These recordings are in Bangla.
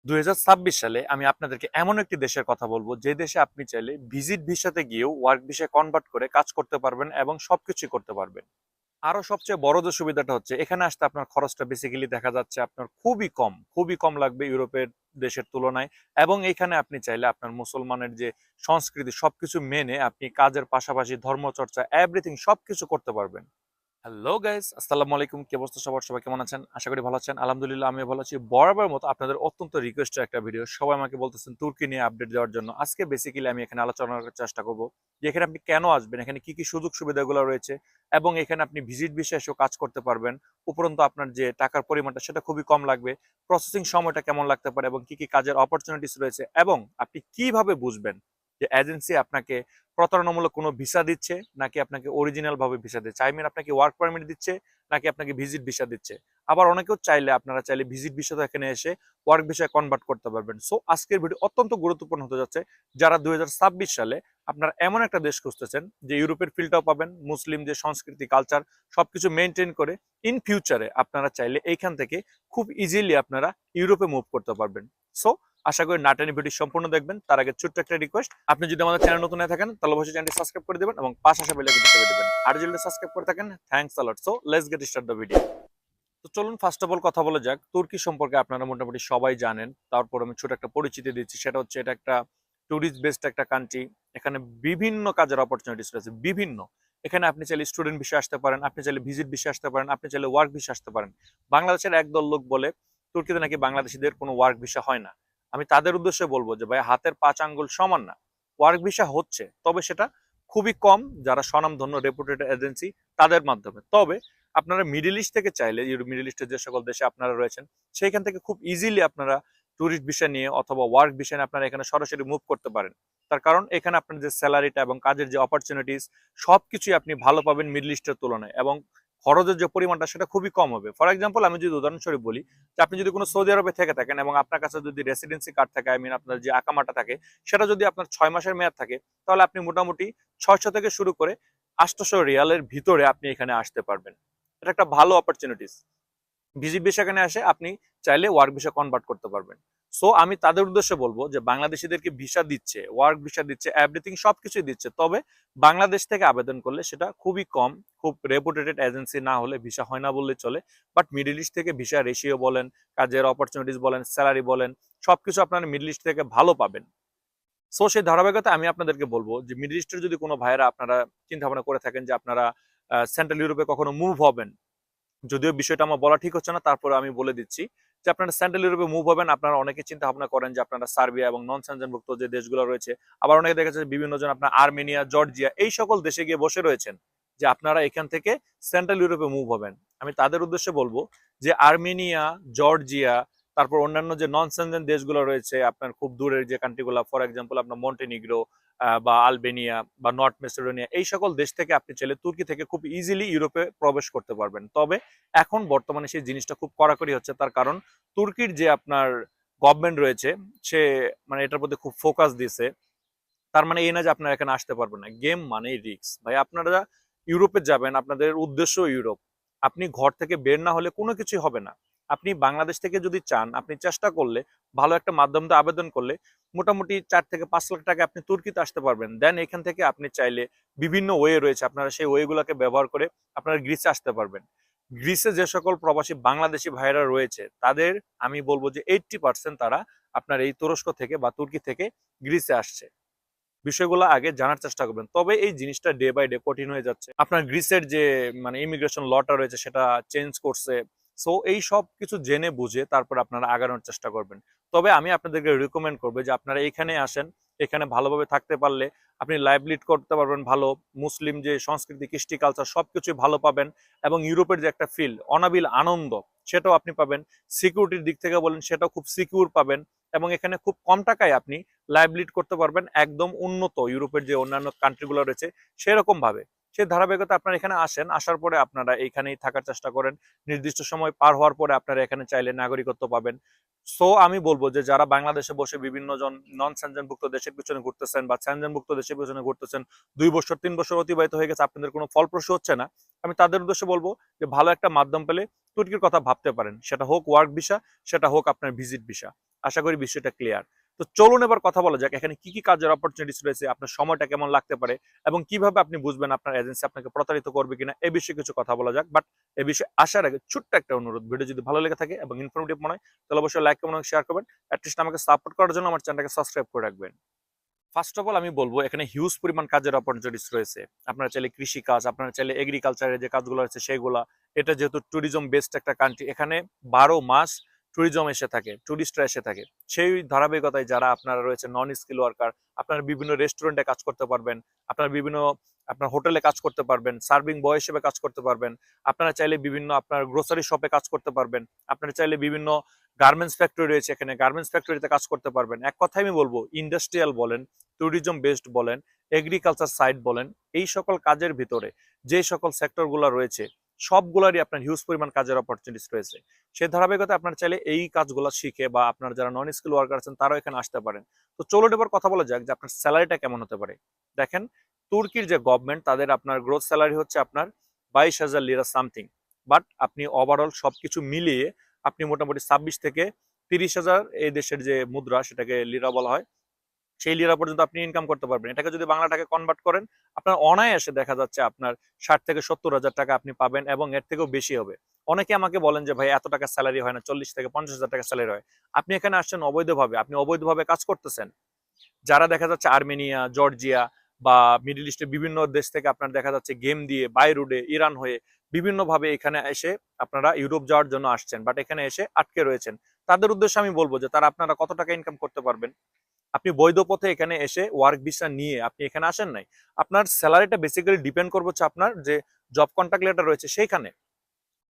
2026 সালে আমি আপনাদেরকে এমন একটি দেশের কথা বলবো যে দেশে আপনি চাইলে ভিজিট ভিসাতে গিয়েও ওয়ার্ক ভিসায় কনভার্ট করে কাজ করতে পারবেন এবং সবকিছুই করতে পারবেন। আরো সবচেয়ে বড় যে সুবিধাটা হচ্ছে এখানে আসতে আপনার খরচটা বেসিক্যালি দেখা যাচ্ছে আপনার খুবই কম লাগবে ইউরোপের দেশের তুলনায়। এবং এখানে আপনি চাইলে আপনার মুসলমানের যে সংস্কৃতি সবকিছু মেনে আপনি কাজের পাশাপাশি ধর্মচর্চা এভরিথিং সবকিছু করতে পারবেন। হ্যালো গাইস, আসসালামু আলাইকুম। কি অবস্থা সবার? সবাই কেমন আছেন? আশা করি ভালো আছেন। আলহামদুলিল্লাহ আমিও ভালো আছি। বরাবর মতো আপনাদের অত্যন্ত রিকোয়েস্টের একটা ভিডিও, সবাই আমাকে বলতেছেন তুর্কি নিয়ে আপডেট দেওয়ার জন্য। আজকে বেসিক্যালি আমি এখানে আলোচনা করার চেষ্টা করব যে এখানে আপনি কেন আসবেন, এখানে কি কি সুযোগ সুবিধাগুলো রয়েছে এবং এখানে আপনি ভিজিট ভিসা এসেও কাজ করতে পারবেন। উপরন্তু আপনার যে টাকার পরিমাণটা সেটা খুবই কম লাগবে। প্রসেসিং সময়টা কেমন লাগতে পারে এবং কি কি কাজের অপরচুনিটিস রয়েছে এবং আপনি কিভাবে বুঝবেন যে এজেন্সি আপনাকে প্রতারণামূলক কোনো ভিসা দিচ্ছে নাকি আপনাকে অরিজিনাল ভাবে ভিসা দিচ্ছে। আই মিন আপনাকে ওয়ার্ক পারমিট দিচ্ছে নাকি আপনাকে ভিজিট ভিসা দিচ্ছে। আবার অনেকেও আপনারা চাইলে ভিজিট ভিসা তো এখানে এসে ওয়ার্ক ভিসায় কনভার্ট করতে পারবেন। সো আজকের ভিডিও অত্যন্ত গুরুত্বপূর্ণ হতে যাচ্ছে যারা 2026 সালে আপনারা এমন একটা দেশ খুঁজতেছেন যে ইউরোপের ফিলটাও পাবেন, মুসলিম যে সংস্কৃতি কালচার সবকিছু মেনটেন করে ইন ফিউচারে আপনারা চাইলে এইখান থেকে খুব ইজিলি আপনারা ইউরোপে মুভ করতে পারবেন। সো আশা করি নাটানি ভিডিও সম্পূর্ণ দেখবেন। তার আগে ছোট্ট একটা রিকোয়েস্ট, আপনি যদি আমাদের চ্যানেল নতুন হয়ে থাকেন তাহলে অবশ্যই চ্যানেলটি সাবস্ক্রাইব করে দিবেন এবং পাশে আসা বেল আইকনটি টিপে দিবেন। আর যদি সাবস্ক্রাইব করে থাকেন, thanks a lot. So let's get start the video. তো চলুন ফার্স্ট অফ অল কথা বলা যাক তুর্কি সম্পর্কে। আপনারা মোটামুটি সবাই জানেন, তারপর আমি ছোট একটা পরিচিতি দিচ্ছি। সেটা হচ্ছে এটা একটা ট্যুরিস্ট বেসড একটা কান্ট্রি। এখানে বিভিন্ন কাজের অপরচুনিটিস রয়েছে, বিভিন্ন। এখানে আপনি চাইলে স্টুডেন্ট ভিসা আসতে পারেন, আপনি চাইলে ভিজিট ভিসা আসতে পারেন, আপনি চাইলে ওয়ার্ক ভিসা আসতে পারেন। বাংলাদেশের একদল লোক বলে তুর্কিতে নাকি বাংলাদেশিদের কোনো ওয়ার্ক ভিসা হয় না। আমি তাদের উদ্দেশ্যে বলবো যে ভাই, হাতের 5 আঙ্গুল সমান না। ওয়ার্ক ভিসা হচ্ছে, তবে সেটা খুবই কম যারা স্বনামধন্য রেপুটেড এজেন্সি তাদের মাধ্যমে। তবে আপনারা মিডল ইস্ট থেকে চাইলে মিডল ইস্টের যে সকল দেশে আপনারা রয়েছেন সেইখান থেকে খুব ইজিলি আপনারা ট্যুরিস্ট ভিসা নিয়ে অথবা ওয়ার্ক ভিসা নিয়ে আপনারা এখানে সরাসরি মুভ করতে পারেন। তার কারণ এখানে আপনার যে স্যালারিটা এবং কাজের যে অপরচুনিটিস সবকিছুই আপনি ভালো পাবেন মিডল ইস্টের তুলনায়, এবং খরচের যে পরিমাণটা সেটা খুবই কম হবে। ফর এক্সাম্পল আমি যদি উদাহরণস্বরূপ বলি যে আপনি যদি কোনো সৌদি আরবে থেকে থাকেন এবং আপনার কাছে যদি রেসিডেন্সি কার্ড থাকে, আই মিন আপনার যে আকামাটা থাকে সেটা যদি আপনার 6 মাসের মেয়াদ থাকে, তাহলে আপনি মোটামুটি 600 থেকে শুরু করে 800 রিয়ালের ভিতরে আপনি এখানে আসতে পারবেন। এটা একটা ভালো অপরচুনিটিস। ভিজিট ভিসা এখানে আসে আপনি চাইলে ওয়ার্ক ভিসা কনভার্ট করতে পারবেন। সো আমি তাদের উদ্দেশ্যে বলবো যে বাংলাদেশিদেরকে ভিসা দিচ্ছে, ওয়ার্ক ভিসা দিচ্ছে, এভরিথিং সবকিছুই দিচ্ছে। তবে বাংলাদেশ থেকে আবেদন করলে সেটা খুবই কম, খুব রেপুটেটেড এজেন্সি না হলে ভিসা হয় না বললে চলে। বাট মিডল ইস্ট থেকে ভিসা রেশিও বলেন, কাজের অপরচুনিটিস বলেন, স্যালারি বলেন, সবকিছু আপনারা মিডল ইস্ট থেকে ভালো পাবেন। সো সেই ধারাবাহিকতা আমি আপনাদেরকে বলবো যে মিডল ইস্টের যদি কোনো ভাইরা আপনারা চিন্তা ভাবনা করে থাকেন যে আপনারা সেন্ট্রাল ইউরোপে কখনো মুভ হবেন, যদিও বিষয়টা আমার বলা ঠিক হচ্ছে না, তারপরে আমি বলে দিচ্ছি যে আপনারা সেন্ট্রাল ইউরোপে মুভ হবেন। আপনারা অনেকে চিন্তা ভাবনা করেন যে আপনারা সার্বিয়া এবং নন সেনজেনভুক্ত যে দেশগুলো রয়েছে, আবার অনেকে দেখা যাচ্ছে বিভিন্ন জন আপনার আর্মেনিয়া, জর্জিয়া এই সকল দেশে গিয়ে বসে রয়েছেন যে আপনারা এখান থেকে সেন্ট্রাল ইউরোপে মুভ হবেন। আমি তাদের উদ্দেশ্যে বলবো যে আর্মেনিয়া, জর্জিয়া, তারপর অন্যান্য যে নন সেনজেন দেশগুলো রয়েছে আপনার খুব দূরের যে কান্ট্রিগুলো, ফর এক্সাম্পল আপনার মন্টেনিগ্রো বা আলবেনিয়া বা নর্থ মেসিডোনিয়া, এই সকল দেশ থেকে আপনি চাইলে তুর্কি থেকে খুব ইজিলি ইউরোপে প্রবেশ করতে পারবেন। তবে এখন বর্তমানে সেই জিনিসটা খুব কড়াকড়ি হচ্ছে, তার কারণ তুর্কির যে আপনার গভর্নমেন্ট রয়েছে সে মানে এটার প্রতি খুব ফোকাস দিছে। তার মানে এই না যে আপনারা এখানে আসতে পারবেন না। গেম মানে রিস্ক ভাই। আপনারা ইউরোপে যাবেন, আপনাদের উদ্দেশ্য ইউরোপ। আপনি ঘর থেকে বের না হলে কোনো কিছুই হবে না। আপনি বাংলাদেশ থেকে যদি চান, আপনি চেষ্টা করলে, ভালো একটা মাধ্যম দিয়ে আবেদন করলে মোটামুটি 4 থেকে 5 লাখ টাকা আপনি তুর্কিতে আসতে পারবেন। দেন এখান থেকে আপনি চাইলে বিভিন্ন ওয়ে রয়েছে, আপনারা সেই ওয়েগুলোকে ব্যবহার করে আপনারা গ্রিসে আসতে পারবেন। গ্রিসে যে সকল প্রবাসী বাংলাদেশি ভাইরা রয়েছে তাদের আমি বলবো যে 80% তারা আপনার এই তুরস্ক থেকে বা তুর্কি থেকে গ্রিসে আসছে। বিষয়গুলো আগে জানার চেষ্টা করবেন। তবে এই জিনিসটা ডে বাই ডে কঠিন হয়ে যাচ্ছে। আপনার গ্রিসের যে মানে ইমিগ্রেশন লটা রয়েছে সেটা চেঞ্জ করছে। সো এই সব কিছু জেনে বুঝে তারপর আপনারা আগানোর চেষ্টা করবেন। তবে আমি আপনাদেরকে রিকমেন্ড করবো যে আপনারা এখানে আসেন, এখানে ভালোভাবে থাকতে পারলে আপনি লাইভ লিড করতে পারবেন ভালো। মুসলিম যে সংস্কৃতি, কৃষ্টি, কালচার সবকিছুই ভালো পাবেন এবং ইউরোপের যে একটা ফিল, অনাবিল আনন্দ সেটাও আপনি পাবেন। সিকিউরিটির দিক থেকে বলেন সেটাও খুব সিকিউর পাবেন এবং এখানে খুব কম টাকায় আপনি লাইভ লিড করতে পারবেন একদম উন্নত ইউরোপের যে অন্যান্য কান্ট্রিগুলো রয়েছে সেরকম ভাবে। সেই ধারাবাহিকতা আপনারা এখানে আসেন, আসার পরে আপনারা এইখানেই থাকার চেষ্টা করেন। নির্দিষ্ট সময় পার হওয়ার পরে আপনারা এখানে চাইলে নাগরিকত্ব পাবেন। সো আমি বলবো যে যারা বাংলাদেশে বসে বিভিন্ন জন নন সেনজেনভুক্ত দেশের পিছনে ঘুরতেছেন বা সেনজেনভুক্ত দেশের পিছনে ঘুরতেছেন, 2 বছর 3 বছর অতিবাহিত হয়ে গেছে, আপনাদের কোনো ফলপ্রসূ হচ্ছে না, আমি তাদের উদ্দেশ্যে বলবো যে ভালো একটা মাধ্যম পেলে তুর্কির কথা ভাবতে পারেন। সেটা হোক ওয়ার্ক ভিসা, সেটা হোক আপনার ভিজিট ভিসা। আশা করি বিষয়টা ক্লিয়ার। তো চলুন এবার কথা বলা যাক এখানে কি কি কাজের অপরচুনিটিস রয়েছে, আপনার সময়টা কেমন লাগতে পারে এবং কিভাবে আপনি বুঝবেন আপনার এজেন্সি আপনাকে প্রতারিত করবে কিনা, এই বিষয়ে কিছু কথা বলা যাক। বাট এই বিষয়ে আসার আগে ছোট্ট একটা অনুরোধ, ভিডিও যদি ভালো লেগে থাকে এবং ইনফরমেটিভ মনে হয় তাহলে অবশ্যই লাইক কমেন্ট শেয়ার করবেন। অ্যাটলিস্ট আমাকে সাপোর্ট করার জন্য আমার চ্যানেলটাকে সাবস্ক্রাইব করে রাখবেন। ফার্স্ট অফ অল আমি বলবো এখানে হিউজ পরিমাণ কাজের অপরচুনিটিস রয়েছে। আপনারা চাইলে কৃষি কাজ, আপনারা চাইলে এগ্রিকালচারের যে কাজগুলো রয়েছে সেগুলা। এটা যেহেতু ট্যুরিজম বেসড একটা কান্ট্রি, এখানে 12 মাস ট্যুরিজম এসে থাকে, ট্যুরিস্টরা এসে থাকে। সেই ধারাবাহিকতায় যারা আপনারা রয়েছে নন স্কিল ওয়ার্কার, আপনারা বিভিন্ন রেস্টুরেন্টে কাজ করতে পারবেন, আপনারা বিভিন্ন আপনার হোটেলে কাজ করতে পারবেন, সার্ভিং বয় হিসেবে কাজ করতে পারবেন, আপনারা চাইলে বিভিন্ন আপনার গ্রোসারি শপে কাজ করতে পারবেন, আপনারা চাইলে বিভিন্ন গার্মেন্টস ফ্যাক্টরি রয়েছে এখানে, গার্মেন্টস ফ্যাক্টরিতে কাজ করতে পারবেন। এক কথায় আমি বলবো ইন্ডাস্ট্রিয়াল বলেন, ট্যুরিজম বেসড বলেন, এগ্রিকালচার সাইড বলেন, এই সকল কাজের ভিতরে যে সকল সেক্টরগুলো রয়েছে সবগুলারই আপনার হিউজ পরিমাণ কাজের অপরচুনিটিস রয়েছে। সেই ধারাবাহিকতা আপনার চাইলে এই কাজগুলো শিখে বা আপনার যারা নন স্কিল ওয়ার্কার আছেন তারাও এখানে আসতে পারেন। তো চলুন এবার কথা বলা যাক যে আপনার স্যালারিটা কেমন হতে পারে। দেখেন, তুর্কির যে গভর্নমেন্ট তাদের আপনার গ্রোথ স্যালারি হচ্ছে আপনার 22,000 লিরা সামথিং। বাট আপনি ওভারঅল সবকিছু মিলিয়ে আপনি মোটামুটি 26 থেকে 30,000 এই দেশের যে মুদ্রা সেটাকে লিরা বলা হয়, সেই লিরা পর্যন্ত আপনি ইনকাম করতে পারবেন। এটাকে যদি বাংলা টাকায় কনভার্ট করেন আপনার অনায়াসে দেখা যাচ্ছে আপনার 60 থেকে 70 হাজার টাকা আপনি পাবেন এবং এর থেকেও বেশি হবে। অনেকে আমাকে বলেন যে ভাই এত টাকা স্যালারি হয় না, 40 থেকে 50 হাজার টাকা স্যালারি হয়। আপনি এখানে আসছেন অবৈধভাবে, আপনি অবৈধভাবে কাজ করতেছেন। যারা দেখা যাচ্ছে আর্মেনিয়া, জর্জিয়া বা মিডল ইস্টের বিভিন্ন দেশ থেকে আপনার দেখা যাচ্ছে গেম দিয়ে বাই রুডে ইরান হয়ে বিভিন্নভাবে এখানে এসে আপনারা ইউরোপ যাওয়ার জন্য আসছেন, বাট এখানে এসে আটকে রয়েছেন। তাদের উদ্দেশ্যে আমি বলবো যে তারা আপনারা কত টাকা ইনকাম করতে পারবেন। আপনি বৈধ পথে এখানে এসে ওয়ার্ক ভিসা নিয়ে আপনি এখানে আসেন নাই, আপনার স্যালারিটা বেসিক্যালি ডিপেন্ড করবে হচ্ছে আপনার যে জব কন্ট্রাক্ট লেটার রয়েছে সেইখানে।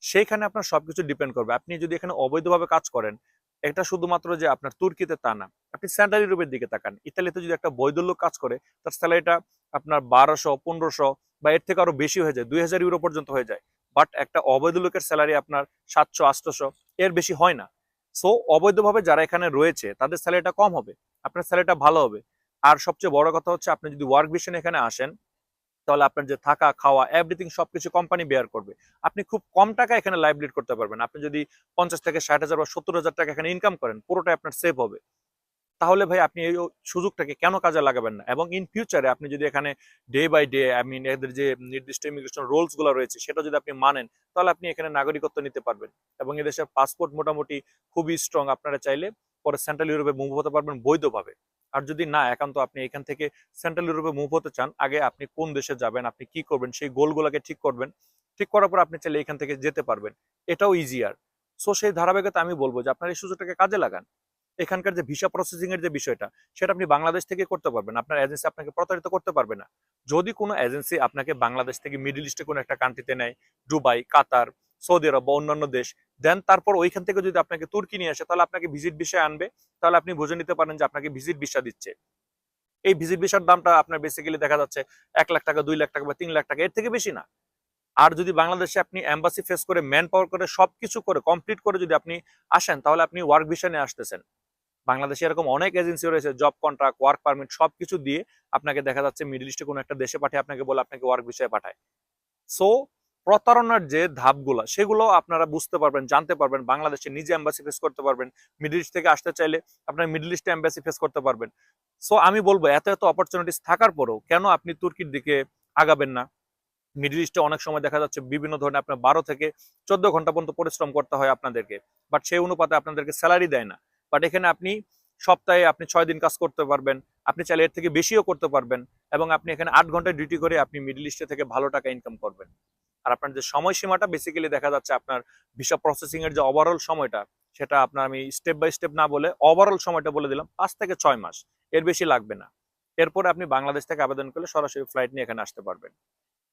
সেইখানে আপনার সবকিছু ডিপেন্ড করবে। আপনি যদি এখানে অবৈধভাবে কাজ করেন, এটা শুধুমাত্র যে আপনার তুর্কিতে তা না, আপনি সেন্ট্রাল ইউরোপের দিকে তাকান। ইতালিতে যদি একটা বৈধ লোক কাজ করে তার স্যালারিটা আপনার 1200, 1500 বা এর থেকে আরো বেশি হয়ে যায়, 2000 ইউরো পর্যন্ত হয়ে যায়। বাট একটা অবৈধ লোকের স্যালারি আপনার 700, 800, এর বেশি হয় না। সো অবৈধভাবে যারা এখানে রয়েছে তাদের স্যালারিটা কম হবে, আপনার স্যালারিটা ভালো হবে। আর সবচেয়ে বড় কথা হচ্ছে আপনি যদি ওয়ার্ক ভিশন এখানে আসেন তাহলে আপনার যে থাকা খাওয়া এভরিথিং সবকিছু কোম্পানি বেয়ার করবে। আপনি খুব কম টাকা এখানে লাইভ লিড করতে পারবেন। আপনি যদি 50 থেকে 60 হাজার বা 70 হাজার টাকা এখানে ইনকাম করেন, পুরোটাই আপনার সেভ হবে। তাহলে ভাই আপনি এই সুযোগটাকে কেন কাজে লাগাবেন না? এবং ইন ফিউচারে আপনি যদি এখানে day by day I mean এদের যে নির্দিষ্ট ইমিগ্রেশন রুলস গুলো রয়েছে সেটা যদি আপনি মানেন, তাহলে আপনি এখানে নাগরিকত্ব নিতে পারবেন এবং এদেশের পাসপোর্ট মোটামুটি খুবই স্ট্রং। আপনারা চাইলে পরে সেন্ট্রাল ইউরোপে মুভ হতে পারবেন বৈধভাবে। আর যদি না একান্ত আপনি এখান থেকে সেন্ট্রাল ইউরোপে মুভ হতে চান, আগে আপনি কোন দেশে যাবেন, আপনি কি করবেন সেই গোলগুলোকে ঠিক করবেন। ঠিক করার পর আপনি চাইলে এখান থেকে যেতে পারবেন, এটাও ইজিয়ার। সো সেই ধারাবাহিকতা আমি বলবো যে আপনার এই সুযোগটাকে কাজে লাগান। এখানকার যে ভিসা প্রসেসিং এর যে বিষয়টা সেটা আপনি বাংলাদেশ থেকে করতে পারবেন, আপনার এজেন্সি আপনাকে প্রতারিত করতে পারবে না। যদি কোনো এজেন্সি আপনাকে বাংলাদেশ থেকে মিডল ইস্টে কোনো একটা কান্ট্রিতে নেয়, দুবাই, কাতার, সৌদি আরব বা অন্যান্য দেশ, দেন তারপর ওইখান থেকে যদি আপনাকে তুর্কি নিয়ে আসে তাহলে আপনাকে ভিজিট ভিসা আনবে, তাহলে আপনি বুঝে নিতে পারেন যে আপনাকে ভিজিট ভিসা দিচ্ছে। এই ভিজিট ভিসার দামটা আপনার বেসিক্যালি দেখা যাচ্ছে 1 লাখ টাকা, 2 লাখ টাকা বা 3 লাখ টাকা, এর থেকে বেশি না। আর যদি বাংলাদেশে আপনি এম্বাসি ফেস করে ম্যান পাওয়ার করে সবকিছু করে কমপ্লিট করে যদি আপনি আসেন তাহলে আপনি ওয়ার্ক ভিসা নিয়ে আসতেছেন। বাংলাদেশে এরকম অনেক এজেন্সি রয়েছে জব কন্ট্রাক্ট, ওয়ার্ক পারমিট সবকিছু দিয়ে আপনাকে দেখা যাচ্ছে মিডল ইস্টে কোনো একটা দেশে পাঠিয়ে আপনাকে বলে আপনাকে ওয়ার্ক ভিসায় পাঠায়। সো প্রতারণার যে ধাপগুলো সেগুলো আপনারা বুঝতে পারবেন, জানতে পারবেন, বাংলাদেশে নিজে এম্বাসি ফেস করতে পারবেন, মিডল ইস্ট থেকে আসতে চাইলে আপনার মিডল ইস্টে এম্বাসি ফেস করতে পারবেন। সো আমি বলবো এত এত অপরচুনিটিস থাকার পরেও কেন আপনি তুর্কির দিকে আগাবেন না। মিডল ইস্টে অনেক সময় দেখা যাচ্ছে বিভিন্ন ধরনের আপনার 12 থেকে 14 ঘন্টা পর্যন্ত পরিশ্রম করতে হয় আপনাদেরকে, বাট সেই অনুপাতে আপনাদেরকে স্যালারি দেয় না। বাট এখানে আপনি সপ্তাহে আপনি 6 দিন কাজ করতে পারবেন, আপনি চাইলে এর থেকে বেশিও করতে পারবেন এবং আপনি এখানে 8 ঘন্টা ডিউটি করে আপনি মিডল ইস্টে থেকে ভালো টাকা ইনকাম করবেন। আর আপনার যে সময়সীমাটা বেসিক্যালি দেখা যাচ্ছে আপনার ভিসা প্রসেসিং এর যে ওভারঅল সময়টা, সেটা আপনার আমি স্টেপ বাই স্টেপ না বলে ওভারঅল সময়টা বলে দিলাম, 5 থেকে 6 মাস, এর বেশি লাগবে না। এরপরে আপনি বাংলাদেশ থেকে আবেদন করলে সরাসরি ফ্লাইট নিয়ে এখানে আসতে পারবেন।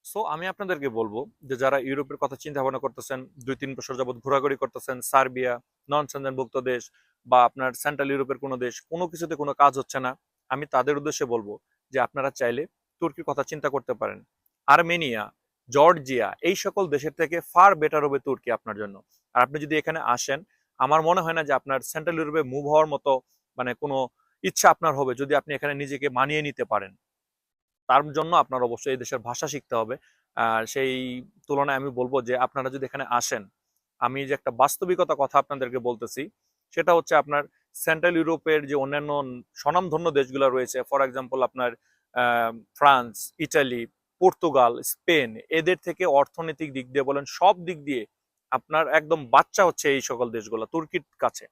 সো আমি আপনাদেরকে বলবো যে যারা ইউরোপের কথা চিন্তা ভাবনা করতেছেন, 2-3 বছর যাবত ঘোরাঘুরি করতেছেন, সার্বিয়া, নন সেনজেনভুক্ত দেশ বা আপনার সেন্ট্রাল ইউরোপের কোনো দেশ, কোনো কিছুতে কোনো কাজ হচ্ছে না, আমি তাদের উদ্দেশ্যে বলবো যে আপনারা চাইলে তুর্কির কথা চিন্তা করতে পারেন। আর্মেনিয়া, জর্জিয়া এই সকল দেশের থেকে ফার বেটার হবে তুর্কি আপনার জন্য। আর আপনি যদি এখানে আসেন, আমার মনে হয় না যে আপনার সেন্ট্রাল ইউরোপে মুভ হওয়ার মতো মানে কোনো ইচ্ছা আপনার হবে, যদি আপনি এখানে নিজেকে মানিয়ে নিতে পারেন। তার জন্য আপনার অবশ্যই এই দেশের ভাষা শিখতে হবে। আর সেই তুলনায় আমি বলবো যে আপনারা যদি এখানে আসেন, আমি যে একটা বাস্তবিকতা কথা আপনাদেরকে বলতেছি, সেটা হচ্ছে আপনার সেন্ট্রাল ইউরোপের যে অন্যান্য স্বনামধন্য দেশগুলো রয়েছে, ফর এক্সাম্পল আপনার ফ্রান্স, ইটালি, পর্তুগাল, স্পেন, এদের থেকে অর্থনৈতিক দিক দিয়ে বলেন, সব দিক দিয়ে আপনার একদম বাচ্চা হচ্ছে এই সকল দেশগুলো তুর্কির কাছে।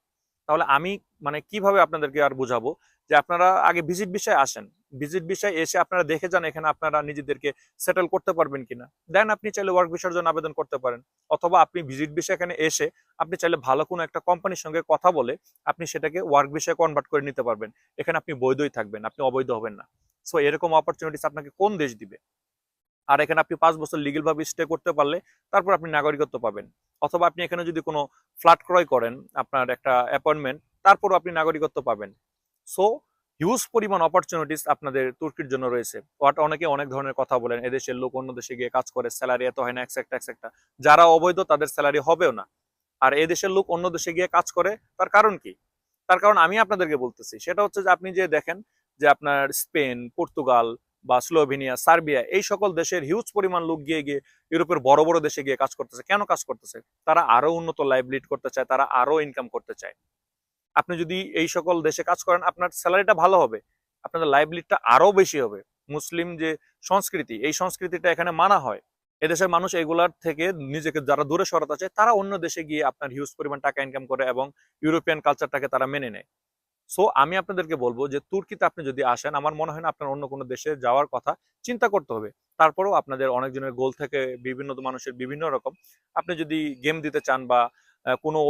তাহলে আমি মানে কিভাবে আপনাদেরকে আর বুঝাবো যে আপনারা আগে ভিজিট ভিসায় আসেন, ভিজিট ভিসায় এসে আপনারা দেখে যান এখানে আপনারা নিজেদেরকে সেটেল করতে পারবেন কিনা, দেন আপনি চাইলে ওয়ার্ক ভিসার জন্য আবেদন করতে পারেন। অথবা আপনি ভিজিট ভিসা এখানে এসে আপনি চাইলে ভালো কোনো একটা কোম্পানির সঙ্গে কথা বলে আপনি সেটাকে ওয়ার্ক ভিসায় কনভার্ট করে নিতে পারবেন। এখানে আপনি বৈধই থাকবেন, আপনি অবৈধ হবেন না। সো এরকম অপরচুনিটিস আপনাকে কোন দেশ দিবে? আর এখানে আপনি 5 বছর লিগেল ভাবে স্টে করতে পারলে তারপর আপনি নাগরিকত্ব পাবেন। অথবা আপনি এখানে যদি কোনো ফ্ল্যাট ক্রয় করেন, আপনার একটা অ্যাপয়েন্টমেন্ট, তারপরও আপনি নাগরিকত্ব পাবেন। সো হিউজ পরিমাণ অপরচুনিটিস আপনাদের তুর্কির জন্য রয়েছে। অনেকে অনেক ধরনের কথা বলেন, এদেশের লোক অন্য দেশে গিয়ে কাজ করে, স্যালারি এত হয় না, এক্সেট্রা এক্সেট্রা। যারা অবৈধ তাদের স্যালারি হবেও না। আর এদেশের লোক অন্য দেশে গিয়ে কাজ করে, তার কারণ কি? তার কারণ আমি আপনাদেরকে বলতেছি, সেটা হচ্ছে যে আপনি যে দেখেন যে আপনার স্পেন, পর্তুগাল বা স্লোভেনিয়া, সার্বিয়া এই সকল দেশের হিউজ পরিমাণ লোক গিয়ে গিয়ে ইউরোপের বড় বড় দেশে গিয়ে কাজ করতেছে। কেন কাজ করতেছে? তারা আরো উন্নত লাইফ লিড করতে চায়, তারা আরো ইনকাম করতে চায়। আপনি যদি এই সকল দেশে কাজ করেন, আপনার স্যালারিটা ভালো হবে, আপনাদের লাইভলিটা আরো বেশি হবে। মুসলিম যে সংস্কৃতি, এই সংস্কৃতিটা এখানে মানা হয়। এদেশের মানুষ এগুলার থেকে নিজেকে যারা দূরে সরাতে চায়, তারা অন্য দেশে গিয়ে আপনার হিউজ পরিমাণ টাকা ইনকাম করে এবং ইউরোপিয়ান কালচারটাকে তারা মেনে নেয়। সো আমি আপনাদেরকে বলবো যে তুর্কিতে আপনি যদি আসেন, আমার মনে হয় না আপনার অন্য কোনো দেশে যাওয়ার কথা চিন্তা করতে হবে। তারপরেও আপনাদের অনেকজনের গোল থেকে বিভিন্ন মানুষের বিভিন্ন রকম। আপনি যদি গেম দিতে চান বা কোনো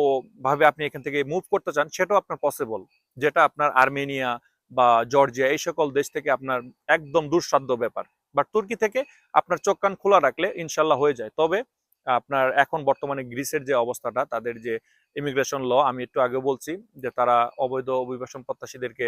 ভাবে আপনি এখান থেকে মুভ করতে চান, সেটাও আপনার পসিবল। যেটা আপনার আর্মেনিয়া বা জর্জিয়া এই সকল দেশ থেকে আপনার একদম দুঃসাধ্য ব্যাপার। বাট তুর্কি থেকে আপনার চোখ কান খোলা রাখলে ইনশাল্লাহ হয়ে যায়। তবে আপনার এখন বর্তমানে গ্রিসের যে অবস্থাটা, তাদের যে ইমিগ্রেশন ল, আমি একটু আগে বলছি যে তারা অবৈধ অভিবাসন প্রত্যাশীদেরকে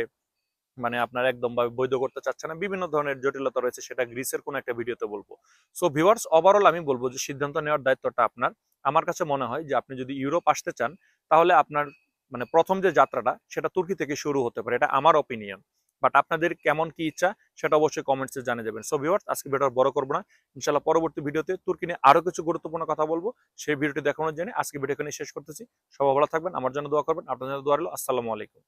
মানে আপনার একদম ভাবে বৈধ করতে চাচ্ছে না, বিভিন্ন ধরনের জটিলতা রয়েছে, সেটা গ্রিসের কোনো একটা ভিডিওতে বলবো। সো ভিউয়ার্স, ওভারঅল আমি বলবো যে সিদ্ধান্ত নেওয়ার দায়িত্বটা আপনার। আমার কাছে মনে হয় যে আপনি যদি ইউরোপ আসতে চান, তাহলে আপনার মানে প্রথম যে যাত্রাটা সেটা তুর্কি থেকে শুরু হতে পারে, এটা আমার অপিনিয়ন। বাট আপনাদের কেমন কি ইচ্ছা সেটা অবশ্যই কমেন্টসে জানিয়ে দেবেন। সো ভিউয়ার্স, আজকে ভিডিও বড় করবো না, ইনশাল্লাহ পরবর্তী ভিডিওতে তুর্কি নিয়ে আরো কিছু গুরুত্বপূর্ণ কথা বলবো। সেই ভিডিওটি দেখানোর জন্য আজকে ভিডিও এখানে শেষ করতেছি। সবাই ভালো থাকবেন, আমার জন্য দোয়া করবেন, আপনার জন্য দোয়া রইল। আসসালামু আলাইকুম।